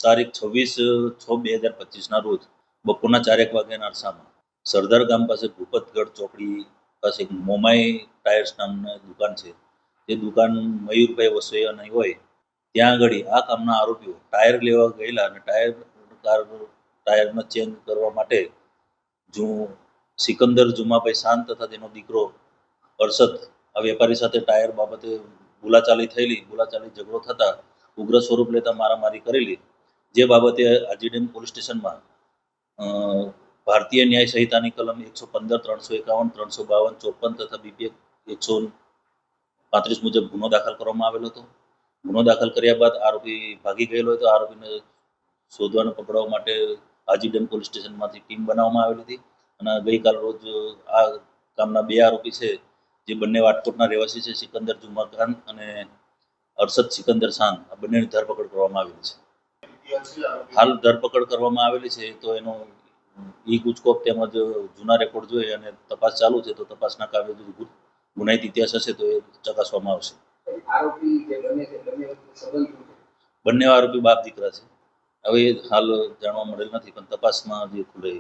તારીખ 26/6/2025ના રોજ બપોરના 4 વાગ્યાના અરસામાં સરદાર ગામ પાસે ભૂપતગઢ ચોકડી પાસે મોમાઈ ટાયર્સ નામની દુકાન છે. તે દુકાન મયુરભાઈ વસોયાની હોય ત્યાં આગળ આ કામના આરોપીઓ ટાયર લેવા ગયેલા અને ટાયરમાં ચેન્જ કરવા માટે સિકંદર જુમાભાઈ શાંત તથા તેનો દીકરો અરશદ આ વેપારી સાથે ટાયર બાબતે બોલાચાલી ઝઘડો થતા ઉગ્ર સ્વરૂપ લેતા મારામારી કરેલી, જે બાબતે આજીડેમ પોલીસ સ્ટેશનમાં ભારતીય ન્યાય સંહિતાની કલમ 115, 351, 352, 54 તથા બીપીએક 135 મુજબ ગુનો દાખલ કરવામાં આવેલો હતો. ગુનો દાખલ કર્યા બાદ આરોપી ભાગી ગયેલો હતો. આરોપીને શોધવાને પકડવા માટે આજીડેમ પોલીસ સ્ટેશનમાંથી ટીમ બનાવવામાં આવેલી હતી અને ગઈકાલ રોજ આ કામના 2 આરોપી છે, જે બંને વાટકોટના રહેવાસી છે, સિકંદર જુમા ખાન અને અરશદ સિકંદર શાન, આ બંનેની ધરપકડ કરવામાં આવેલી છે. હાલ ધરપકડ કરવામાં આવેલી છે તો એનો ઈ ગુજકોપ તેમજ જૂના રેકોર્ડ જોઈ અને તપાસ ચાલુ છે. તો તપાસના કામે ગુનાહિત ઇતિહાસ હશે તો એ ચકાસવામાં આવશે. બંને આરોપી બાપ દીકરા છે. હવે હાલ જાણવા મળેલ નથી, પણ તપાસમાં જે ખુલે